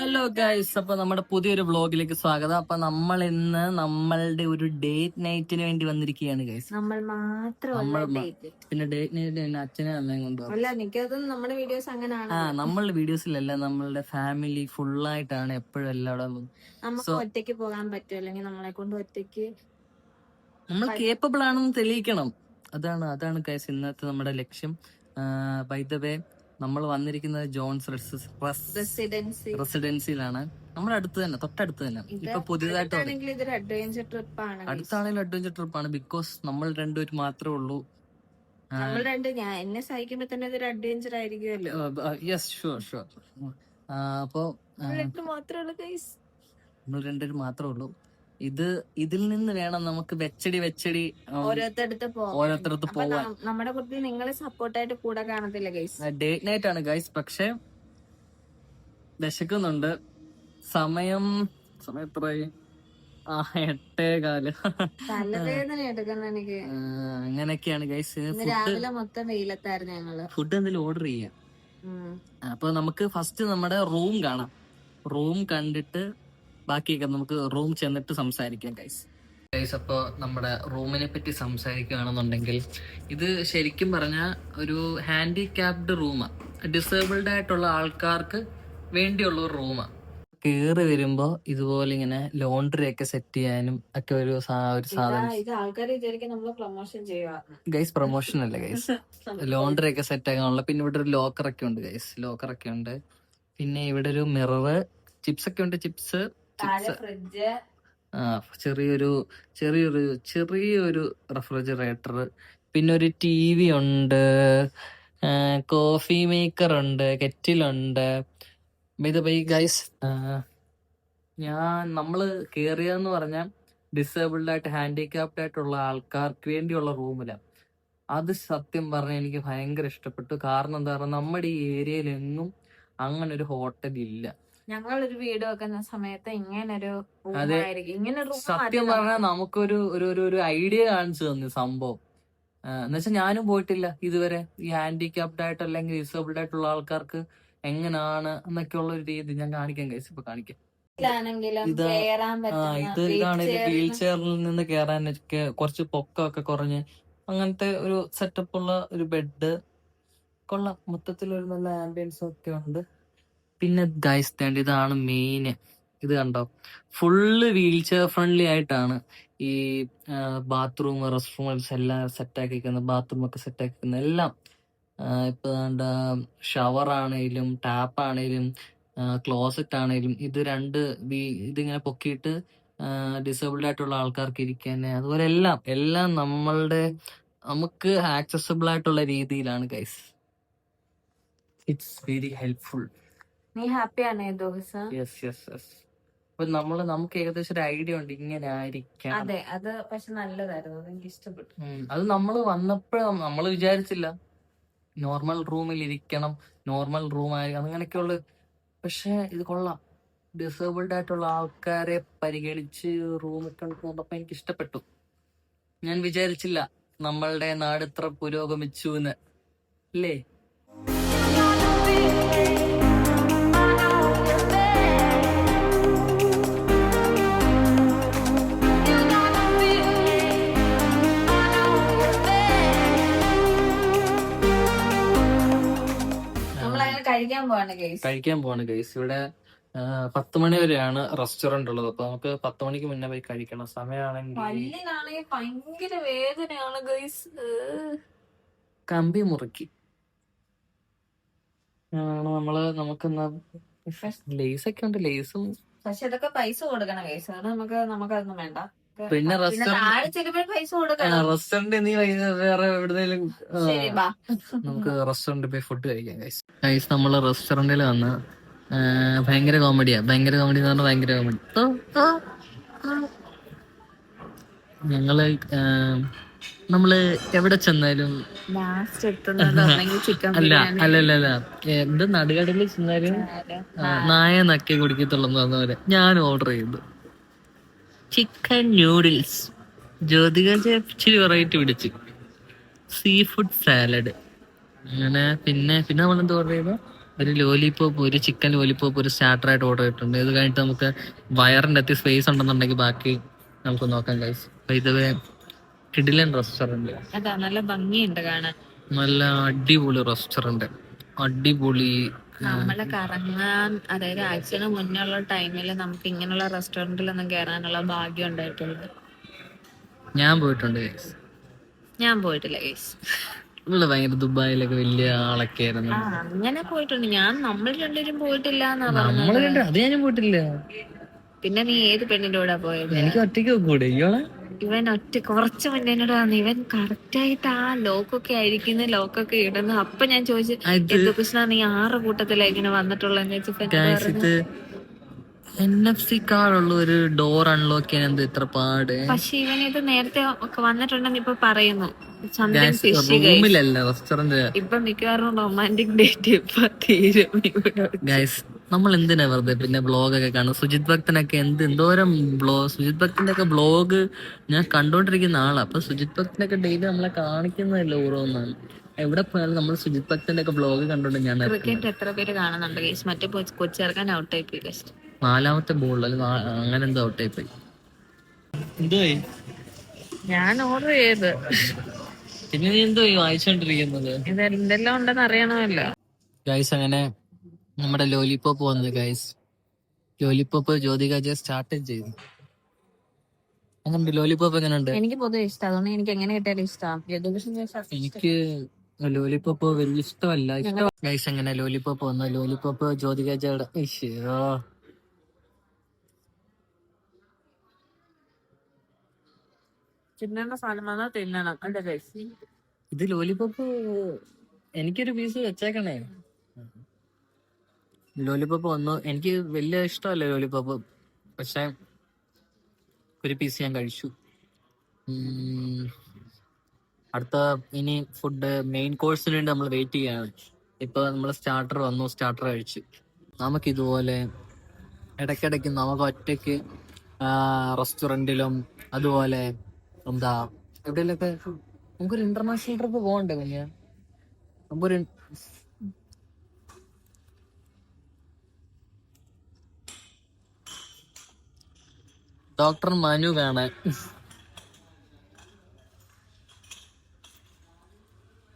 Hello guys, അപ്പൊ നമ്മുടെ പുതിയൊരു വ്ളോഗിലേക്ക് സ്വാഗതം. അപ്പൊ നമ്മൾ ഇന്ന് നമ്മളുടെ ഒരു ഡേറ്റ് നൈറ്റിന് വേണ്ടി വന്നിരിക്കുകയാണ് ഗൈസ്. നമ്മൾ മാത്രമല്ല പിന്നെ ഡേറ്റ് നൈറ്റ് അച്ഛനെ അമ്മയും കൊണ്ടുപോകും. അല്ല, മിക്കതും നമ്മുടെ വീഡിയോസ് അങ്ങനെയാണ്. നമ്മളുടെ വീഡിയോസിലല്ല, നമ്മളുടെ ഫാമിലി ഫുള്ളായിട്ടാണ് എപ്പോഴും എല്ലാവരും. നമുക്ക് ഒറ്റയ്ക്ക് പോകാൻ പറ്റും, അല്ലെങ്കിൽ നമ്മളെ കൊണ്ട് ഒറ്റയ്ക്ക് നമ്മൾ കേപ്പബിൾ ആണെന്ന് തെളിയിക്കണം. അതാണ് ഗൈസ് ഇന്നത്തെ നമ്മുടെ ലക്ഷ്യം. ബൈ ദ വേ, നമ്മൾ വന്നിരിക്കുന്നത് ജോൺസ് റെസിഡൻസിയിലാണ്. നമ്മുടെ അടുത്ത് തന്നെ, തൊട്ടടുത്ത് തന്നെ. ഇപ്പൊ പുതിയതായിട്ട് അടുത്താണെങ്കിലും അഡ്വഞ്ചർ ട്രിപ്പാണ്. ബിക്കോസ് നമ്മൾ രണ്ടുപേരും മാത്രമേ ഉള്ളൂ. എന്നെ സഹിക്കുമ്പോ തന്നെ ഇതൊരു അഡ്വഞ്ചർ ആയിരിക്കുമല്ലോ. Yes, sure. അപ്പോ നമ്മൾ രണ്ടുപേരും മാത്രമേ ഉള്ളൂ. ഇതിൽ നിന്ന് വേണം നമുക്ക് വെച്ചടി ഓരോരുത്തരത്ത് പോവാൻ. നമ്മുടെ കുട്ടികൾ നിങ്ങളെ സപ്പോർട്ടായിട്ട് കൂടെ കാണത്തില്ല ഗൈസ്. ഡേറ്റ് നൈറ്റ് ആണ് ഗൈസ്, പക്ഷെ വിശക്കുന്നുണ്ട്. സമയം എത്രയായി? 8:15. തലവേദന എടുക്കുന്ന എനിക്ക്. അങ്ങനെയൊക്കെയാണ് ഗൈസ്. രാവിലെ മൊത്തം വെയിലത്തായിരുന്നു ഞങ്ങള്. ഫുഡ് എന്തെങ്കിലും ഓർഡർ ചെയ്യാം. അപ്പൊ നമുക്ക് ഫസ്റ്റ് നമ്മുടെ റൂം കാണാം. റൂം കണ്ടിട്ട് ബാക്കിയൊക്കെ നമുക്ക് റൂം ചെന്നിട്ട് സംസാരിക്കാം ഗൈസ്. അപ്പൊ നമ്മുടെ റൂമിനെ പറ്റി സംസാരിക്കുകയാണെന്നുണ്ടെങ്കിൽ, ഇത് ശരിക്കും പറഞ്ഞാൽ ഒരു ഹാൻഡിക്യാപ്ഡ് റൂമാണ്. ഡിസേബിൾഡ് ആയിട്ടുള്ള ആൾക്കാർക്ക് വേണ്ടിയുള്ള ഒരു റൂമാണ്. കേറി വരുമ്പോ ഇതുപോലെ ഇങ്ങനെ ലോണ്ടറി ഒക്കെ സെറ്റ് ചെയ്യാനും ഒക്കെ ഒരു സാധനം. ഗൈസ്, പ്രൊമോഷൻ അല്ല ഗൈസ്. ലോണ്ടറി ഒക്കെ സെറ്റ് ആക്കാനുള്ള. പിന്നെ ഇവിടെ ഒരു ലോക്കറൊക്കെ ഉണ്ട് ഗൈസ്. ലോക്കറൊക്കെ ഉണ്ട്. പിന്നെ ഇവിടെ ഒരു മിറർ, ചിപ്സ് ഒക്കെ ഉണ്ട്. ചിപ്സ്, ചെറിയൊരു റെഫ്രിജറേറ്റർ, പിന്നെ ഒരു TV ഉണ്ട്, കോഫി മേക്കർ ഉണ്ട്, കെറ്റിലുണ്ട്. ഗൈസ്, നമ്മള് കേറിയെന്ന് പറഞ്ഞാൽ ഡിസേബിൾഡ് ആയിട്ട് ഹാൻഡിക്യാപ്ഡ് ആയിട്ടുള്ള ആൾക്കാർക്ക് വേണ്ടിയുള്ള റൂമിലാണ്. അത് സത്യം പറഞ്ഞാൽ എനിക്ക് ഭയങ്കര ഇഷ്ടപ്പെട്ടു. കാരണം എന്താ പറയുക, നമ്മുടെ ഈ ഏരിയയിലെങ്ങും അങ്ങനെ ഒരു ഹോട്ടൽ ഇല്ല. ഞങ്ങളൊരു വീട് വെക്കുന്ന സമയത്ത് ഇങ്ങനൊരു സത്യം പറഞ്ഞാൽ നമുക്കൊരു ഐഡിയ കാണിച്ചു തന്നു സംഭവം. എന്നുവെച്ചാൽ ഞാനും പോയിട്ടില്ല ഇതുവരെ. ഈ ഹാൻഡിക്യാപ്ഡ് ആയിട്ട് അല്ലെങ്കിൽ ഡിസേബിൾഡ് ആയിട്ടുള്ള ആൾക്കാർക്ക് എങ്ങനെയാണ് എന്നൊക്കെയുള്ള ഒരു രീതി ഞാൻ കാണിക്കാൻ കഴിച്ചു. ഇപ്പൊ കാണിക്കാം. ഇതാണ് വീൽ ചെയറിൽ നിന്ന് കയറാനൊക്കെ കുറച്ച് പൊക്കമൊക്കെ കുറഞ്ഞ് അങ്ങനത്തെ ഒരു സെറ്റപ്പ് ഉള്ള ഒരു ബെഡ്. കൊള്ളാം. മൊത്തത്തിലൊരു നല്ല ആംബിയൻസ് ഒക്കെ ഉണ്ട്. പിന്നെ ഗൈസ്, ഇതാണ് മെയിൻ. ഇത് കണ്ടോ, ഫുള്ള് വീൽ ചെയർ ഫ്രണ്ട്ലി ആയിട്ടാണ് ഈ ബാത്റൂം, റെസ്റ്റ് റൂംസ് എല്ലാം സെറ്റാക്കിക്കുന്നത്. ബാത്റൂം ഒക്കെ സെറ്റാക്കിക്കുന്നത് എല്ലാം. ഇപ്പൊ ഷവർ ആണേലും ടാപ്പ് ആണേലും ക്ലോസറ്റ് ആണേലും ഇതിങ്ങനെ പൊക്കിയിട്ട് ഡിസേബിൾഡ് ആയിട്ടുള്ള ആൾക്കാർക്ക് ഇരിക്കാൻ, അതുപോലെ എല്ലാം നമുക്ക് ആക്സസിബിൾ ആയിട്ടുള്ള രീതിയിലാണ് ഗൈസ്. It's very helpful. നീ ഹാപ്പിയാണ് ഈ ദിവസം? അപ്പൊ നമുക്ക് ഏകദേശം ഒരു ഐഡിയ ഉണ്ട് ഇങ്ങനെ ആയിരിക്കാം. അതെ, അത് പക്ഷെ നല്ലതായിരുന്നു, എനിക്ക് ഇഷ്ടപ്പെട്ടു. അത് നമ്മൾ വന്നപ്പോഴും നമ്മൾ വിചാരിച്ചില്ല നോർമൽ റൂമിൽ ഇരിക്കണം, നോർമൽ റൂമായി അങ്ങനെയൊക്കെയുള്ള. പക്ഷെ ഇത് കൊള്ളാം. ഡിസേബിൾഡ് ആയിട്ടുള്ള ആൾക്കാരെ പരിഗണിച്ച് റൂമൊക്കെ വന്നപ്പോ എനിക്ക് ഇഷ്ടപ്പെട്ടു. ഞാൻ വിചാരിച്ചില്ല നമ്മളുടെ നാട് ഇത്ര പുരോഗമിച്ചു എന്ന്, അല്ലേ? കഴിക്കാൻ പോവാണ് ഗൈസ്. ഇവിടെ 10 മണി വരെയാണ് റെസ്റ്റോറന്റ് ഉള്ളത്. അപ്പൊ നമുക്ക് 10 മണിക്ക് മുന്നേ പോയി കഴിക്കണം. സമയമാണെങ്കിൽ ഭയങ്കര വേദനയാണ് ഗൈസ്. കമ്പി മുറുക്കി നമുക്കെന്നാ ലേസ് ഒക്കെ ഉണ്ട്. ലേസും പക്ഷെ അതൊക്കെ പൈസ കൊടുക്കണം ഗൈസ്. നമുക്കതൊന്നും വേണ്ട. പിന്നെ റെസ്റ്റോറന്റ് നീ വേറെ എവിടെയും നമുക്ക് റെസ്റ്റോറന്റിൽ പോയി ഫുഡ് കഴിക്കാം ഗൈസ്. നമ്മള് റെസ്റ്റോറന്റിൽ വന്ന് ഭയങ്കര കോമഡിയാ. ഭയങ്കര കോമഡി എന്ന് പറഞ്ഞാൽ ഭയങ്കര കോമഡി. നമ്മള് എവിടെ ചെന്നാലും അല്ല എന്ത് നടുകടലിൽ ചെന്നാലും നായ നക്കി കുടിക്കത്തുള്ളൂ എന്ന് പറഞ്ഞ പോലെ ഞാൻ ഓർഡർ ചെയ്തു ചിക്കൻ നൂഡിൽസ്. ജ്യോതിക ഇച്ചിരി വെറൈറ്റി പിടിച്ച് സീ ഫുഡ് സാലഡ്. അങ്ങനെ പിന്നെ നമ്മളെന്ത് ഓർഡർ ചെയ്തു? ഒരു ലോലിപോപ്പ്, ഒരു ചിക്കൻ ലോലിപോപ്പ്, ഒരു സ്റ്റാർട്ടർ ആയിട്ട് ഓർഡർ ചെയ്തിട്ടുണ്ട്. ഇത് കഴിഞ്ഞിട്ട് നമുക്ക് വയറിന്റെ അതി സ്പേസ് ഉണ്ടെന്നുണ്ടെങ്കിൽ ബാക്കി നമുക്ക് നോക്കാം ഗൈസ്. ഇതുവരെ കിടിലൻ റെസ്റ്റോറന്റ്, അതാ നല്ല ഭംഗിയുണ്ട് കാണാൻ. നല്ല അടിപൊളി റെസ്റ്റോറന്റ്, അടിപൊളി. നമ്മള് കറങ്ങാൻ, അതായത് ആഴ്ചന് മുന്നേ ഉള്ള ടൈമിൽ നമുക്ക് ഇങ്ങനെയുള്ള റെസ്റ്റോറന്റിലൊന്നും കയറാനുള്ള ഭാഗ്യം ഉണ്ടായിട്ടുണ്ട്. ഞാൻ പോയിട്ടുണ്ട് ഗൈസ്. ഞാൻ പോയിട്ടില്ല ഗൈസ്. ഇവിടെ ഭയങ്കര ദുബായിലൊക്കെ വലിയ ആളൊക്കെ ആയിരുന്നു. അങ്ങനെ പോയിട്ടുണ്ട് ഞാൻ. നമ്മൾ രണ്ടുപേരും പോയിട്ടില്ല എന്നാ നമ്മള് പറഞ്ഞത്. രണ്ട് അത് ഞാനും പോയിട്ടില്ല. പിന്നെ നീ ഏത് പെണ്ണിന്റെ കൂടെ പോയത്? എനിക്ക് ഒറ്റയ്ക്ക് കൂടെ ഇയാളെ. ഇവൻ കുറച്ച് മുന്നേ എന്നോട് പറഞ്ഞു ഇവൻ കറക്റ്റ് ആയിട്ട് ആ ലോക്കൊക്കെ അഴിക്കുന്ന, ലോക്കൊക്കെ ഇടുന്നു. അപ്പൊ ഞാൻ ചോദിച്ചു, എന്ത് കൃഷ്ണ നീ 6 കൂട്ടത്തിലാ ഇങ്ങനെ വന്നിട്ടുള്ളതെന്ന് ചോദിച്ചപ്പോ ഇത് NFC കാർഡുള്ള ഒരു ഡോർ അൺലോക്ക് ചെയ്യാൻ എന്ത് ഇത്ര പാട്? പക്ഷെ ഇവൻ ഇത് നേരത്തെ ഒക്കെ വന്നിട്ടുണ്ടെന്ന് ഇപ്പൊ പറയുന്നു. റൂമിലല്ല, റെസ്റ്റോറന്റ്. ഇപ്പൊ മിക്കവാറും റൊമാൻറ്റിക് ഡേറ്റ് ഇപ്പൊ തീരും. ഗൈസ് നമ്മൾ എന്തിനാ വെറുതെ പിന്നെ ബ്ലോഗൊക്കെ കാണും? സുജിത് ഭക്തനൊക്കെ എന്തോരം സുജിത് ഭക്തന്റെ ഒക്കെ ബ്ലോഗ് ഞാൻ കണ്ടോണ്ടിരിക്കുന്ന ആളാ. അപ്പൊ സുജിത് ഭക്തനൊക്കെ ഡെയിലി നമ്മളെ കാണിക്കുന്നതല്ല ഓരോന്നാണ്. എവിടെ പോയാലും നമ്മൾ സുജിത് ഭക്തന്റെ ഒക്കെ ബ്ലോഗ് കണ്ടോണ്ട് ഞാൻ. ക്രിക്കറ്റ് എത്ര പേര് കാണുന്നുണ്ട് ഗൈസ്? മറ്റേ കൊച്ചിറക്കാൻ ഔട്ടായി പോയി ഗൈസ്. 4ാമത്തെ ബോളിൽ അങ്ങനെ എന്തോ ഔട്ടായി പോയി. എന്തോ ഞാൻ ഓർഡർ ചെയ്ത്. പിന്നെ നീ എന്തോ വായിച്ചോണ്ടിരിക്കുന്നത്? ഇത് എന്തെല്ലാം ഉണ്ടെന്ന് അറിയണമല്ലോ ഗൈസ്. അങ്ങനെ നമ്മുടെ ലോലിപോപ്പ് വന്നു ഗൈസ്. ലോലിപോപ്പ് ജ്യോതിക സ്റ്റാർട്ട് ചെയ്തു. അങ്ങനെ ലോലിപോപ്പ് എങ്ങനെയുണ്ട്? എനിക്ക് പൊതുവെ ഇഷ്ടം, അതുകൊണ്ട് എനിക്ക് എങ്ങനെ കിട്ടിയാലും ഇഷ്ടമാണ്. എനിക്ക് ലോലിപോപ്പ് വലിയ ഇഷ്ടമല്ല. ഗൈസ് അങ്ങനെ ലോലിപോപ്പ് വന്നു. ലോലിപോപ്പ് ജ്യോതികയുടെ തിന്നേണ്ട സാധനം തിന്നണം. അല്ലേ ഗൈസ്? ഇത് ലോലിപോപ്പ് എനിക്കൊരു പീസ് വെച്ചേക്കണേ. ലോലിപോപ്പ് വന്നു. എനിക്ക് വലിയ ഇഷ്ടമല്ല ലോലിപോപ്പ്, പക്ഷെ ഒരു പീസ് ഞാൻ കഴിച്ചു. അടുത്ത ഇനി ഫുഡ് മെയിൻ കോഴ്സിന് വേണ്ടി നമ്മൾ വെയിറ്റ് ചെയ്യാണ്. ഇപ്പൊ നമ്മൾ സ്റ്റാർട്ടർ വന്നു, സ്റ്റാർട്ടർ കഴിച്ചു. നമുക്കിതുപോലെ ഇടയ്ക്കിടയ്ക്ക് നമുക്ക് ഒറ്റയ്ക്ക് റെസ്റ്റോറൻറ്റിലും അതുപോലെ എന്താ എവിടെയൊക്കെ നമുക്കൊരു ഇന്റർനാഷണൽ ട്രിപ്പ് പോകണ്ടേ കുഞ്ഞ്? നമുക്കൊരു ഡോക്ടർ മനു കാണാൻ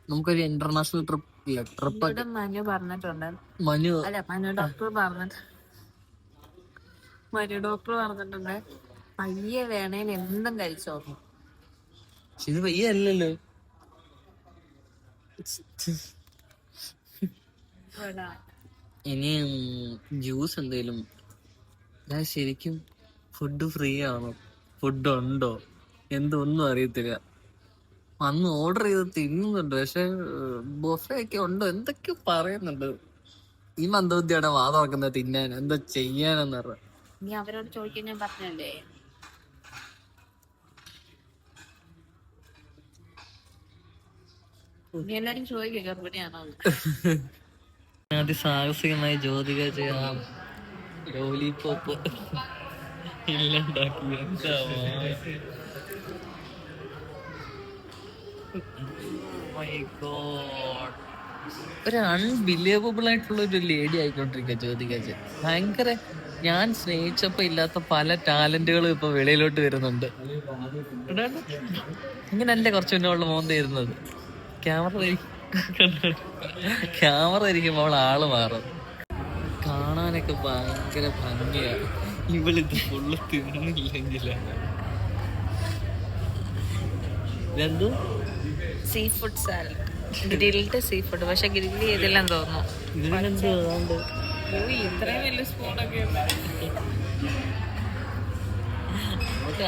നമുക്കൊരു ഇന്റർനാഷണൽ ട്രിപ്പ് മനു പറഞ്ഞിട്ടുണ്ട്. മനു അല്ല, മനു ഡോക്ടർ പറഞ്ഞിട്ടുണ്ട് പയ്യെ വേണേൽ എന്തും കഴിച്ചോ. ഇത് പയ്യല്ലോ. ഇനി ജ്യൂസ് എന്തേലും. ഞാൻ ശരിക്കും ഫുഡ് ഫ്രീ ആണോ, ഫുഡ് ഉണ്ടോ എന്തൊന്നും അറിയത്തില്ല. അന്ന് ഓർഡർ ചെയ്ത് തിന്നുന്നുണ്ട്, പക്ഷെ ബൊഫേ ഒക്കെ ഉണ്ടോ എന്തൊക്കെയോ പറയുന്നുണ്ട്. ഈ മന്ദബുദ്ധിയാണ് വാദം തുറക്കുന്നത് തിന്നാൻ, എന്താ ചെയ്യാനെന്ന് പറഞ്ഞ. നീ അവരോട് ചോദിക്കാൻ ഞാൻ പറഞ്ഞല്ലേ. എല്ലാരും ചോദിക്കും ഗർഭിണിയാണോ. അതിസാഹസികമായി ജ്യോതിക ചെയ്യാം ലോലിപോപ്പ് ഇല്ലാണ്ടാക്കി. ഒരു അൺബിലീവബിൾ ആയിട്ടുള്ള ഒരു ലേഡി ആയിക്കൊണ്ടിരിക്കുക ജ്യോതിക. ഭയങ്കര ഞാൻ സ്നേഹിച്ചപ്പോ ഇല്ലാത്ത പല ടാലന്റുകളും ഇപ്പൊ വെളിയിലോട്ട് വരുന്നുണ്ട്. ഇങ്ങനല്ലേ കുറച്ച് മുന്നേ ഉള്ള മോന്ത ഇരുന്നത്. ക്യാമറ ഇരിക്കുമ്പോൾ അവൾ ആള് മാറും. കാണാനൊക്കെ ഭയങ്കര ഭംഗിയാണ്. ഇവളിത് ഫുള്ള് തിന്നില്ലെങ്കിലാണ്. ഇതെന്തോ sea food salad, grilled sea food. പക്ഷെ ഗ്രില്ല് ചെയ്തില്ലെന്ന് തോന്നുന്നു. ഇതിനെന്തോ ഇത്രയും വലിയ സ്പൂണൊക്കെ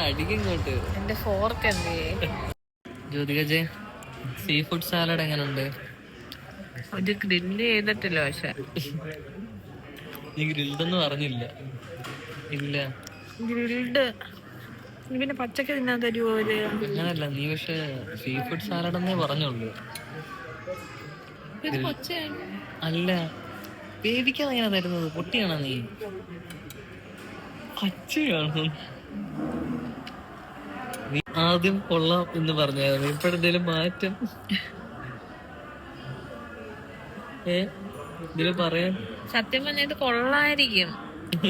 അടിക്കിങ്ങോട്ട്. എന്റെ ഫോർക്ക് എന്തേ? ജ്യോതികജെ സീ ഫുഡ് സാലഡ് എങ്ങനെയുണ്ട്? ഒരു ഗ്രില്ല് ചെയ്തിട്ടില്ല. പക്ഷെ നീ ഗ്രിൽഡെന്ന് പറഞ്ഞില്ല. ഇല്ല, ഗ്രിൽഡ് പിന്നെ പച്ചക്ക് തിന്നാൻ തരുമോ? അങ്ങനല്ല, നീ പക്ഷെ സീ ഫുഡ് സാലഡ് എന്നേ പറഞ്ഞുള്ളൂ. അല്ല, വേവിക്കാതെ എങ്ങനെ തരുന്നത്? പൊട്ടിയാണോ നീ? പച്ചയാണോ? നീ ആദ്യം കൊള്ളാം എന്ന് പറഞ്ഞായിരുന്നു, ഇപ്പോഴെന്തേലും മാറ്റം? ഇതില് പറയാൻ സത്യം പറഞ്ഞാൽ ഇത് കൊള്ളായിരിക്കും.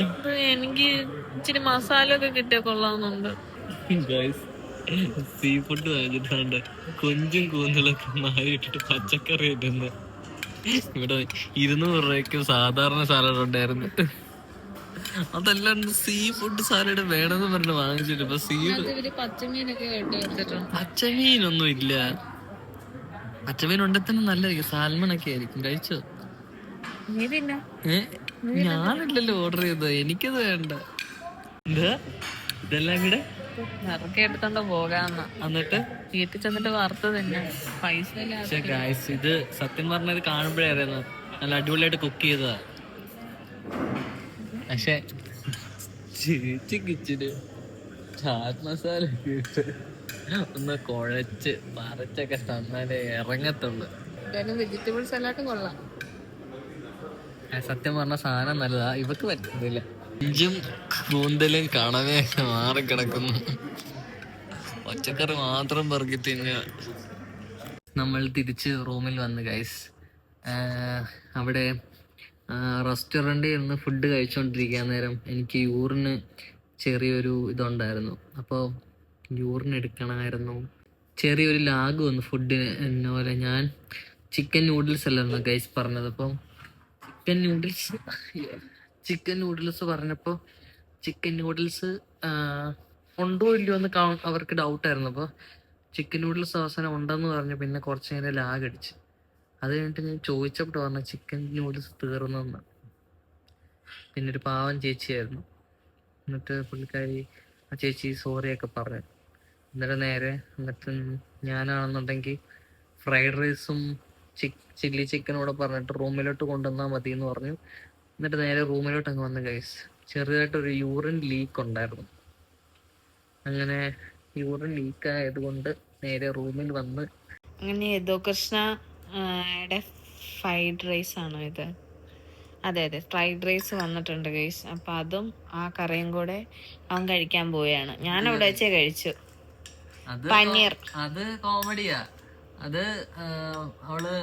ഇത് എനിക്ക് ഇച്ചിരി മസാല ഒക്കെ കിട്ടിയ കൊള്ളാവുന്നുണ്ട്. സീ ഫുഡ് വാങ്ങിച്ചിട്ടുണ്ട്. കൊഞ്ചും കൂന്തലൊക്കെ മാറിയിട്ടിട്ട് പച്ചക്കറി ഇട്ടുന്നത്. ഇവിടെ 200 രൂപയ്ക്ക് സാധാരണ സാലഡ് ഉണ്ടായിരുന്നു. അതെല്ലാം സീ ഫുഡ് സാലഡ് വേണമെന്ന് പറഞ്ഞ് വാങ്ങിച്ചിട്ട് ഇപ്പൊ പച്ചമീനൊക്കെ വെച്ചിട്ടുണ്ട്. പച്ചമീനൊന്നും ഇല്ല. പച്ചമീൻ ഉണ്ടെങ്കിൽ തന്നെ നല്ലതായിരിക്കും. സാൽമൺ ഒക്കെ ആയിരിക്കും. കഴിച്ചോ? ഞാനല്ലല്ലോ ഓർഡർ ചെയ്തത്, എനിക്കത് വേണ്ട. എന്താ ഇതെല്ലാം കൂടെ ഇറക്കി എടുത്തോണ്ട് പോകാന്ന്. എന്നിട്ട് വീട്ടിൽ ചെന്നിട്ട് വറുത്ത് തന്നെ പൈസ. പക്ഷെ ഗായ്സ് ഇത് സത്യം പറഞ്ഞത് കാണുമ്പോഴേ അറിയുന്നു നല്ല അടിപൊളിയായിട്ട് കുക്ക് ചെയ്തതാ. പക്ഷെ കിച്ചന് ചാറ്റ് മസാല ഇട്ട് ഒന്ന് കുഴച്ച് പറിച്ചൊക്കെ തന്നാലേ ഇറങ്ങത്തുള്ളു. വെജിറ്റബിൾ സലാഡ് കൊള്ളാം. സത്യം പറഞ്ഞ സാധനം നല്ലതാ. ഇവക്ക് പറ്റുന്നില്ല. ഇഞ്ചും കൂന്തലും കണവേ മാറിക്കിടക്കുന്നു. പച്ചക്കറി മാത്രം പെറുക്കി തിന്നുക. നമ്മൾ തിരിച്ച് റൂമിൽ വന്ന് ഗൈസ്. അവിടെ റെസ്റ്റോറൻറ്റിൽ ഇരുന്ന് ഫുഡ് കഴിച്ചുകൊണ്ടിരിക്കാൻ നേരം എനിക്ക് യൂറിന് ചെറിയൊരു ഇതുണ്ടായിരുന്നു. അപ്പോൾ യൂറിൻ എടുക്കണമായിരുന്നു. ചെറിയൊരു ലാഗ് വന്നു ഫുഡിന്. എന്ന പോലെ ഞാൻ ചിക്കൻ നൂഡിൽസ് അല്ലായിരുന്നു ഗൈസ് പറഞ്ഞത്. അപ്പം ചിക്കൻ നൂഡിൽസ് പറഞ്ഞപ്പോൾ ചിക്കൻ നൂഡിൽസ് ഉണ്ടോ ഇല്ലയോ എന്ന് അവർക്ക് ഡൗട്ടായിരുന്നു. അപ്പോൾ ചിക്കൻ നൂഡിൽസ് അവസാനം ഉണ്ടെന്ന് പറഞ്ഞു. പിന്നെ കുറച്ച് നേരം ലാഗ് അടിച്ച്. അത് കഴിഞ്ഞിട്ട് ഞാൻ ചോദിച്ചപ്പോൾ പറഞ്ഞു ചിക്കൻ നൂഡിൽസ് തീർന്നെന്ന്. പിന്നെ ഒരു പാവം ചേച്ചിയായിരുന്നു. എന്നിട്ട് പുള്ളിക്കാരി ആ ചേച്ചി സോറിയൊക്കെ പറഞ്ഞു. എന്നിട്ട് ഞാനാണെന്നുണ്ടെങ്കിൽ ഫ്രൈഡ് റൈസും ചില്ലി ചിക്കനോടെ പറഞ്ഞിട്ട് റൂമിലോട്ട് കൊണ്ടുവന്നാൽ മതി എന്ന് പറഞ്ഞു. എന്നിട്ട് നേരെ റൂമിലോട്ട് അങ്ങ് വന്ന് ഗൈസ്. ചെറുതായിട്ടൊരു യൂറിൻ ലീക്ക് ഉണ്ടായിരുന്നു. അങ്ങനെ യൂറിൻ ലീക്ക് ആയതുകൊണ്ട് നേരെ റൂമിൽ വന്ന് അങ്ങനെ യദുകൃഷ്ണയുടെ ഫ്രൈഡ് റൈസ് ആണോ ഇത്? അതെ ഫ്രൈഡ് റൈസ് വന്നിട്ടുണ്ട് ഗൈസ്. അപ്പൊ അതും ആ കറിയും കൂടെ അവൻ കഴിക്കാൻ പോവുകയാണ്. ഞാൻ അവിടെ വെച്ചേ കഴിച്ചു. പനീർ അത് കോമഡിയാ. അത് അവള്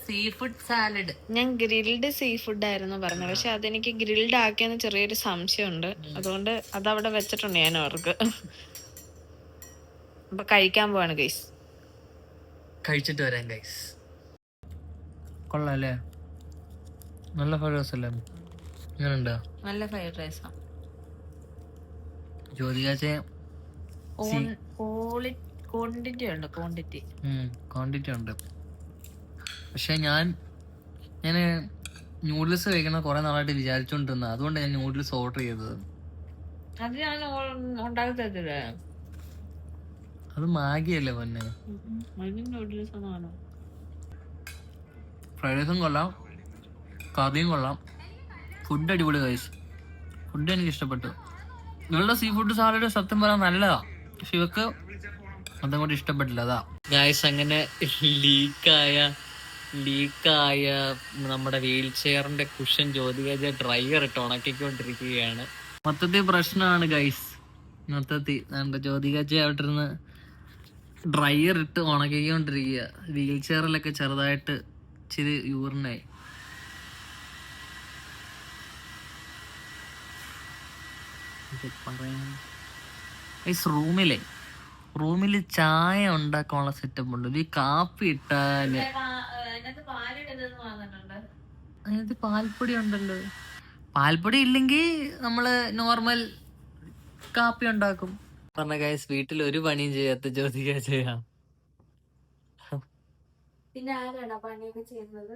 സീ ഫുഡ് സാലഡ്. ഞാൻ ഗ്രിൽഡ് സീ ഫുഡ് ആയിരുന്നു പറഞ്ഞത്. പക്ഷെ അതെനിക്ക് ഗ്രിൽഡ് ആക്കിയെന്ന് ചെറിയൊരു സംശയമുണ്ട്. അതുകൊണ്ട് അതവിടെ വെച്ചിട്ടുണ്ട് ഞാൻ അവർക്ക്. അപ്പൊ കഴിക്കാൻ പോവാണ് ഗൈസ്. കഴിച്ചിട്ട് വരാം ഗൈസ്. കൊള്ളാം അല്ലേ? നല്ല ഫ്രൈഡ് റൈസ് അല്ലേ? അങ്ങനെയുണ്ടോ? നല്ല ഫ്രൈഡ് റൈസാ. ജ്യോതികാച്ചെ ക്വാണ്ടിറ്റി ഉണ്ട്. പക്ഷെ ഞാൻ നൂഡിൽസ് കഴിക്കണ കുറെ നാളായിട്ട് വിചാരിച്ചോണ്ടിരുന്ന. അതുകൊണ്ട് ഞാൻ നൂഡിൽസ് ഓർഡർ ചെയ്തത്. അത് ഞാൻ ഉണ്ടാക്കി തരത്തില്ലേ? അത് മാഗിയല്ലേ പൊന്നെ. ഫ്രൈഡ് റൈസും കൊള്ളാം, കറിയും കൊള്ളാം, ഫുഡ് അടിപൊളി ഗൈസ്. ഫുഡ് എനിക്ക് ഇഷ്ടപ്പെട്ടു. ഇവളുടെ സീ ഫുഡ് സാലഡ് സത്യം പറയാൻ നല്ലതാ. പക്ഷെ ഇവക്ക് അതങ്ങോട്ട് ഇഷ്ടപ്പെട്ടില്ല. അതാ ഗൈസ്. അങ്ങനെ ലീക്കായ നമ്മുടെ വീൽ ചെയറിന്റെ കുഷൻ ജ്യോതികാജ ഡ്രൈവർ ഇട്ട് ഉണക്കിക്കൊണ്ടിരിക്കുകയാണ്. മൊത്തത്തിൽ പ്രശ്നമാണ് ഗൈസ്. മൊത്തത്തിൽ നമ്മുടെ ജ്യോതികാജ അവിടെ ഇരുന്ന് ഡ്രൈവർ ഇട്ട് ഉണക്കിക്കൊണ്ടിരിക്കുക. വീൽ ചെയറിലൊക്കെ ചെറുതായിട്ട് ഇച്ചിരി യൂറിനായി. റൂമില് ചായ ഉണ്ടാക്കാനുള്ള സെറ്റപ്പ് ഉണ്ട്. ഈ കാപ്പി ഇട്ടാല് അതിനകത്ത് പാൽപ്പൊടി ഉണ്ടല്ലോ. പാൽപ്പൊടി ഇല്ലെങ്കിൽ നമ്മള് നോർമൽ കാപ്പി ഉണ്ടാക്കും. പറഞ്ഞ ഗൈസ് വീട്ടിൽ ഒരു പണിയും ചെയ്യാത്ത ജ്യോതിക ചെയ്യാം. പിന്നെ ആരാണ് പണിയൊക്കെ ചെയ്യുന്നത്?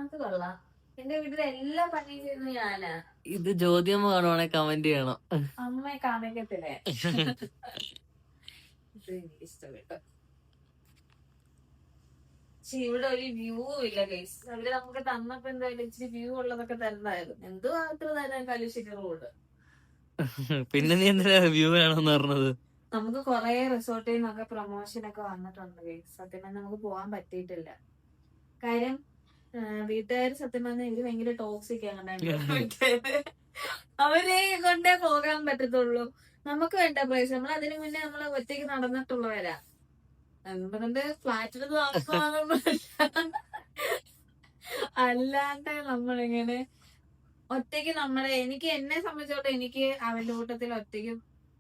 അത് കൊള്ളാം. എന്റെ വീട്ടിൽ എല്ലാ പണിയും ചെയ്യുന്നത് ഞാനാ. ഇത് ജ്യോതിയമ്മ കാണുവാണെ കമന്റ് ചെയ്യണം. അമ്മയെ കാണിക്കത്തില്ലേ? ഇഷ്ടപ്പെട്ടു. പക്ഷെ ഇവിടെ ഒരു വ്യൂ ഇല്ല ഗൈസ്. അവര് നമുക്ക് തന്നപ്പോ എന്തായാലും ഇച്ചിരി വ്യൂ ഉള്ളതൊക്കെ തരുന്നതായിരുന്നു. എന്തോ അത്ര തരാൻ കലുഷിന്റെ റോഡ്. പിന്നെ നീ എന്തിനാ വ്യൂ വേണമെന്ന് പറഞ്ഞത്? നമുക്ക് കൊറേ റിസോർട്ടിൽ നിന്നൊക്കെ പ്രൊമോഷൻ ഒക്കെ വന്നിട്ടുണ്ട് ഗൈസ്. സത്യം പറഞ്ഞാൽ നമുക്ക് പോകാൻ പറ്റിയിട്ടില്ല. കാര്യം വീട്ടുകാർ സത്യം പറഞ്ഞാൽ ഇവര് ഭയങ്കര ടോക്സിക് ആണ്. അവരെ കൊണ്ടേ പോകാൻ പറ്റത്തുള്ളൂ. നമുക്ക് വേണ്ട പ്രൈസ്. നമ്മൾ അതിനു മുന്നേ നമ്മള് ഒറ്റയ്ക്ക് നടന്നിട്ടുള്ളവരാ. അതുകൊണ്ട് ഫ്ലാറ്റിൽ അല്ലാണ്ട് നമ്മളിങ്ങനെ ഒറ്റയ്ക്ക് എനിക്ക് എന്നെ സംബന്ധിച്ചോളം എനിക്ക് അവന്റെ കൂട്ടത്തിൽ ഒറ്റയ്ക്ക്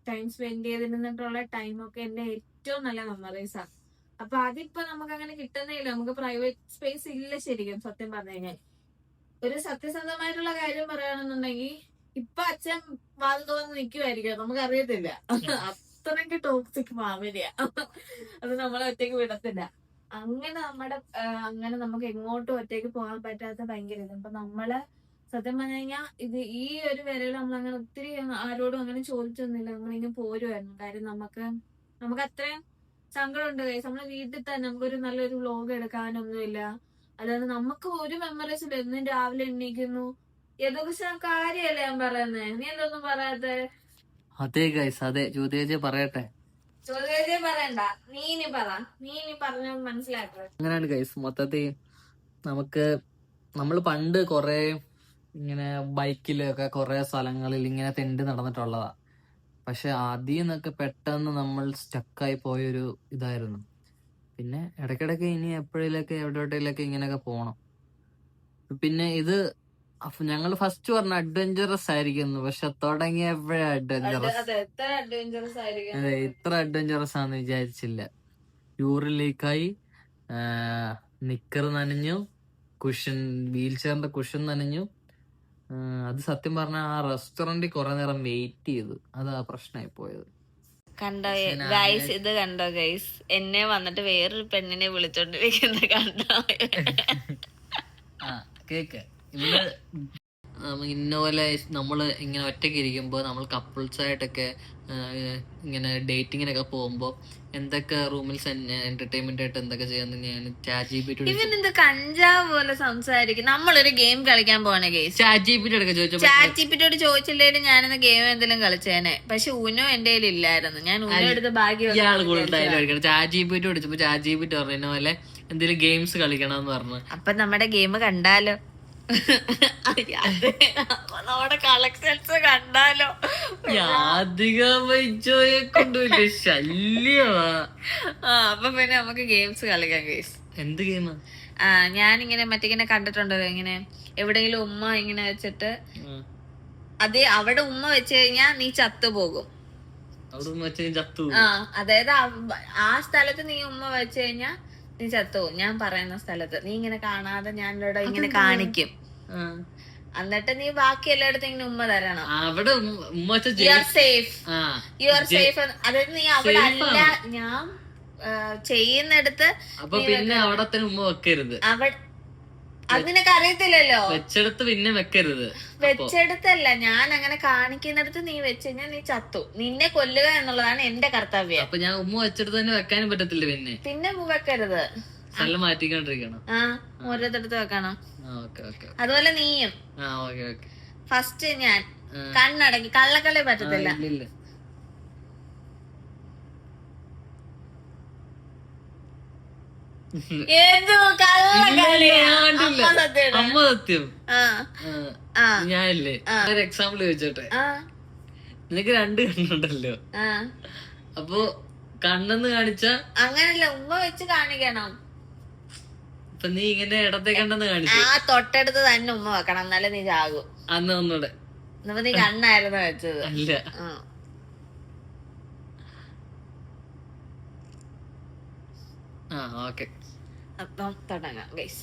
ടൈം സ്പെൻഡ് ചെയ്തിരുന്നിട്ടുള്ള ടൈമൊക്കെ എന്റെ ഏറ്റവും നല്ല മെമ്മറീസാണ്. അപ്പൊ അതിപ്പോ നമുക്ക് അങ്ങനെ കിട്ടുന്നില്ല. നമുക്ക് പ്രൈവറ്റ് സ്പേസ് ഇല്ല ശരിക്കും സത്യം പറഞ്ഞു കഴിഞ്ഞാൽ. ഒരു സത്യസന്ധമായിട്ടുള്ള കാര്യം പറയുകയാണെന്നുണ്ടെങ്കിൽ ഇപ്പൊ അച്ഛൻ വാതിൽ തുറന്ന് നിൽക്കുമായിരിക്കും, നമുക്ക് അറിയത്തില്ല. അത്രയ്ക്ക് ടോക്സിക് മാമനെയാ. അത് നമ്മളെ ഒറ്റയ്ക്ക് വിടത്തില്ല. അങ്ങനെ നമുക്ക് എങ്ങോട്ടും ഒറ്റയ്ക്ക് പോകാൻ പറ്റാത്ത ഭയങ്കര ഇത്. അപ്പൊ നമ്മള് സത്യം പറഞ്ഞു കഴിഞ്ഞാൽ ഈ ഒരു വിരയിൽ നമ്മൾ അങ്ങനെ ഒത്തിരി ആരോടും അങ്ങനെ ചോദിച്ചൊന്നുമില്ല. നമ്മളിങ്ങനെ പോരുമായിരുന്നു. കാര്യം നമുക്ക് അത്രയും സങ്കടമുണ്ട്. നമ്മളെ വീട്ടിൽ തന്നെ നമുക്കൊരു നല്ലൊരു വ്ലോഗ് എടുക്കാനൊന്നുമില്ല. അല്ലാതെ നമുക്ക് ഒരു മെമ്മറീസ് ഇല്ല. എന്നും രാവിലെ എണീക്കുന്നു. ഏതൊക്കെ കാര്യല്ലേ ഞാൻ പറയുന്നേ, നീ എന്തൊന്നും പറയാത്തെ? അതെ ഗൈസ്, അതെ. ജ്യോതി പറയട്ടെ. ചോദ്യം പറയണ്ട, നീ ഇനി പറഞ്ഞ മനസ്സിലാക്കുക. അങ്ങനെയാണ് ഗൈസ്. മൊത്തത്തിൽ നമ്മൾ പണ്ട് കൊറേ ഇങ്ങനെ ബൈക്കിലൊക്കെ കൊറേ സ്ഥലങ്ങളിൽ ഇങ്ങനെ തെണ്ടി നടന്നിട്ടുള്ളതാ. പക്ഷെ അതിൽ നിന്നൊക്കെ പെട്ടെന്ന് നമ്മൾ സ്റ്റക്കായി പോയൊരു ഇതായിരുന്നു. പിന്നെ ഇടയ്ക്കിടയ്ക്ക് ഇനി എവിടെയൊക്കെ ഇങ്ങനെയൊക്കെ പോണം. പിന്നെ ഇത് ഞങ്ങൾ ഫസ്റ്റ് പറഞ്ഞ അഡ്വഞ്ചറസ് ആയിരിക്കുന്നു, പക്ഷെ തുടങ്ങിയപ്പോഴേ അഡ്വഞ്ചറസ്. അതെ, ഇത്ര അഡ്വഞ്ചറസ് ആണെന്ന് വിചാരിച്ചില്ല. യൂറിൻ ലീക്കായി, നിക്കർ നനഞ്ഞു, വീൽ ചെയറിന്റെ കുഷൻ നനഞ്ഞു. അത് സത്യം പറഞ്ഞ ആ റെസ്റ്റോറന്റിൽ കുറെ നേരം വെയിറ്റ് ചെയ്തു. അതാ പ്രശ്നമായി പോയത്. കണ്ടോ ഗൈസ്, ഇത് കണ്ടോ ഗൈസ്, എന്നെ വന്നിട്ട് വേറൊരു പെണ്ണിനെ വിളിച്ചോണ്ടിരിക്കുന്നത് കണ്ടോ? കേക്ക് ഇവിടെ ഇന്നപോലെ നമ്മള് ഇങ്ങനെ ഒറ്റയ്ക്ക് ഇരിക്കുമ്പോ നമ്മൾ കപ്പിൾസ് ആയിട്ടൊക്കെ ഇങ്ങനെ ഡേറ്റിങ്ങിനൊക്കെ പോകുമ്പോ എന്തൊക്കെ റൂമിൽ എന്റർടൈൻമെന്റ് ആയിട്ട് എന്തൊക്കെ ചെയ്യാന്ന് ഞാൻ ഇവനെന്ത് കഞ്ചാവ് പോലെ സംസാരിക്കും. നമ്മളൊരു ഗെയിം കളിക്കാൻ പോവാണ് ഗെയ്സ്. ചാറ്റ് ചോദിച്ചില്ലേലും ഞാനെന്ന ഗെയിം എന്തെങ്കിലും കളിച്ചേനെ. പക്ഷെ ഉനോ എന്റെ കയ്യിൽ ഇല്ലായിരുന്നു. ഞാൻ ഉനോ എടുത്ത് ഭാഗ്യം ചാറ്റ് വിളിച്ചപ്പോ ചാറ്റ് പറഞ്ഞ പോലെ എന്തെങ്കിലും ഗെയിംസ് കളിക്കണം എന്ന് പറഞ്ഞു. അപ്പൊ നമ്മുടെ ഗെയിം കണ്ടാലോ? നമ്മുടെ കളക്ഷൻസ് കണ്ടാലോ? ശല്യമാ. അപ്പൊ പിന്നെ നമുക്ക് ഗെയിംസ് കളിക്കാം ഗെയ്സ്. എന്ത് ഗെയിമാ? ഞാനിങ്ങനെ മറ്റിങ്ങനെ കണ്ടിട്ടുണ്ടല്ലോ, ഇങ്ങനെ എവിടെയെങ്കിലും ഉമ്മ ഇങ്ങനെ വെച്ചിട്ട് അവിടെ ഉമ്മ വെച്ച് കഴിഞ്ഞാ നീ ചത്തുപോകും. അതായത് ആ സ്ഥലത്ത് നീ ഉമ്മ വെച്ച് കഴിഞ്ഞാ നീ ചത്തുപോകും. ഞാൻ പറയുന്ന സ്ഥലത്ത് നീ ഇങ്ങനെ കാണാതെ ഞാൻ ഇവിടെ ഇങ്ങനെ കാണിക്കും. എന്നിട്ട് നീ ബാക്കി എല്ലായിടത്തും ഇങ്ങനെ ഉമ്മ തരണം. അവിടെ you are safe, you are safe. അതായത് നീ അവിടെ അല്ല, ഞാൻ ചെയ്യുന്നിടത്ത് പിന്നെ അവിടെ തന്നെ ഉമ്മ വെക്കരുത്. അത് നിനക്ക് അറിയത്തില്ലല്ലോ. വെച്ചെടുത്ത് പിന്നെ വെക്കരുത്. വെച്ചെടുത്തല്ല, ഞാൻ അങ്ങനെ കാണിക്കുന്നിടത്ത് നീ വെച്ച് കഴിഞ്ഞാൽ നീ ചത്തു. നിന്നെ കൊല്ലുക എന്നുള്ളതാണ് എന്റെ കർത്തവ്യം. അപ്പൊ ഞാൻ ഉമ്മ വെച്ചെടുത്ത് തന്നെ വെക്കാനും പറ്റത്തില്ല. പിന്നെ വെക്കരുത്, സ്ഥലം മാറ്റിക്കൊണ്ടിരിക്കണം. ഓരോരുത്തടുത്ത് വെക്കണം. അതുപോലെ നീയും. ഫസ്റ്റ് ഞാൻ കണ്ണടക്കി, കള്ളക്കളി പറ്റത്തില്ല. അമ്മ സത്യം. ഞാനില്ലേ ഒരു എക്സാമ്പിൾ ചോദിച്ചോട്ടെ. നിനക്ക് 2 കണ്ണുണ്ടല്ലോ. അപ്പൊ കണ്ണെന്ന് കാണിച്ച അങ്ങനല്ല, ഉമ്മ വെച്ച് കാണിക്കണം. ഇപ്പൊ നീ ഇങ്ങനെ ഇടത്തെ കണ്ണെന്ന് കാണിച്ചു, തൊട്ടടുത്ത് തന്നെ ഉമ്മ വെക്കണം, എന്നാലും നീ ചാകും. അന്ന് ഒന്നൂടെ നീ കണ്ണായിരുന്നു വെച്ചത്. അല്ല, ഓക്കെ. അപ്പം തുടങ്ങാം ഗൈസ്.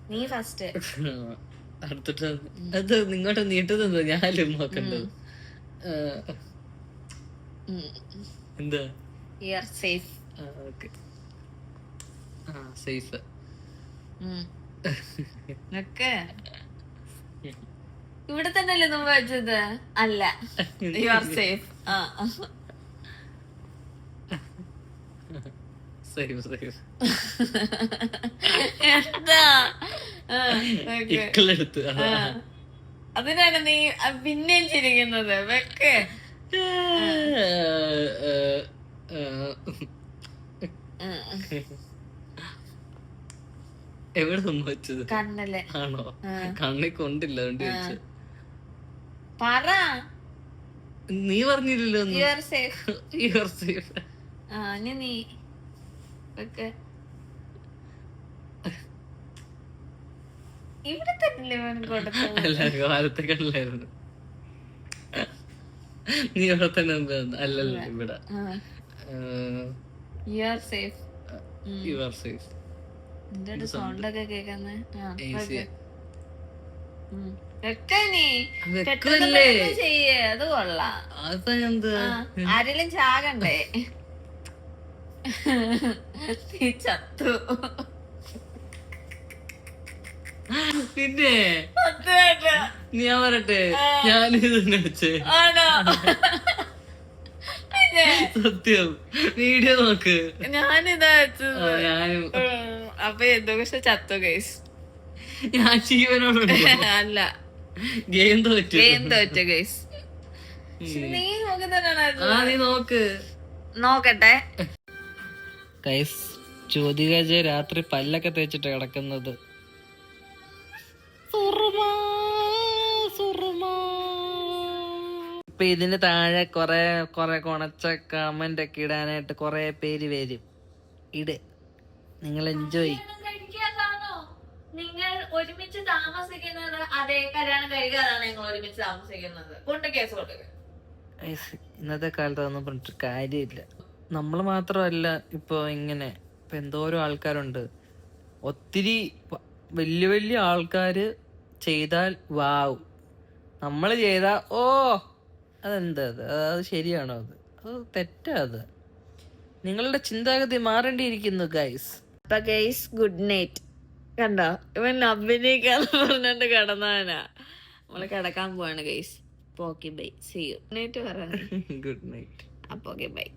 നീ ഫസ്റ്റ്. അടുത്തിട്ട് അത് നിങ്ങോട്ട് നീട്ടുന്നത് ഞാനും നോക്കണ്ടത്. എന്താ? You are safe. Okay, safe. ഇവിടെ തന്നെയല്ലേ നമ്മൾ വെച്ചത്? അല്ല, യു ആർ സേഫ്. അതിനാണ് നീ പിന്നെയും ചിരിക്കുന്നത്. വെക്ക്. എവിടെ വെച്ചത്? കണ്ണല്ലേ? ആണോ? കണ്ണി കൊണ്ടില്ല, പറ. നീ പറഞ്ഞില്ലല്ലോ. You are safe. You are safe. നീ വെക്ക്. ഇവിടെ തന്നെ ഇവൻ കൊടുത്തത്. അല്ല കാലത്തെ കണ്ടില്ലായിരുന്നു. നീ ഇവിടെ തന്നെ അല്ലല്ല ഇവിടെ. You are safe. You are safe. നിന്റെ ഒരു സൗണ്ട് ഒക്കെ കേൾക്കുന്നേ. Easy. പെട്ടെന്ന് ചെയ്യേ, അത് കൊള്ളാം. അതെന്ത് ആരെങ്കിലും ചാകണ്ടേ? നീ ചത്തു. പിന്നെ ഞാൻ പറയട്ടെ, ഞാനിത് തന്നെ വെച്ചേ. ആണോ? സത്യം, വീഡിയോ നോക്ക്. ഞാനിതാ വെച്ചത്. ഞാനും. അപ്പൊ എന്തൊക്കെ ചത്തു ഗൈസ്. ഞാൻ ജീവനോട് അല്ല, ഗെയിം തോറ്റു. ഗെയിം തോറ്റ ഗൈസ്. നീ നോക്കി തന്നെയാണ്. നീ നോക്ക്. നോക്കട്ടെ ഗൈസ്. ജ്യോതികജ രാത്രി പല്ലൊക്കെ തേച്ചിട്ട് കിടക്കുന്നത്. ഇപ്പൊ ഇതിന് താഴെ കൊറേ കൊണച്ച കമന്റ് ഒക്കെ ഇടാനായിട്ട് കൊറേ പേര് വരും. ഇട്, നിങ്ങൾ എൻജോയ്. നിങ്ങൾ ഒരുമിച്ച് താമസിക്കുന്നത് അതേ കല്യാണം കഴിക്കാതാണ് നിങ്ങൾ ഒരുമിച്ച് താമസിക്കുന്നത്. കൊണ്ട് കേസ് കൊടുക്കുക. ഇന്നത്തെ കാലത്ത് അതൊന്നും പറഞ്ഞിട്ട് കാര്യമില്ല. നമ്മൾ മാത്രമല്ല ഇപ്പൊ ഇങ്ങനെ, ഇപ്പൊ എന്തോരം ആൾക്കാരുണ്ട്. ഒത്തിരി വലിയ വലിയ ആൾക്കാര് ചെയ്താൽ വാവ്, നമ്മൾ ചെയ്താ ഓ അതെന്താ അത് ശരിയാണോ? അത് തെറ്റാ. അത് നിങ്ങളുടെ ചിന്താഗതി മാറേണ്ടിയിരിക്കുന്നു ഗൈസ്. അപ്പൊ ഗൈസ് ഗുഡ് നൈറ്റ്. കണ്ടോ, ഇവൻ അഭിനയിക്കാന്ന് പറഞ്ഞോണ്ട് കിടന്നാനാ. നമ്മള് കിടക്കാൻ പോവാണ് ഗൈസ്. അപ്പൊ okay bye, see you. Night പറയാം. Good night. അപ്പൊ ഓക്കെ ബൈ.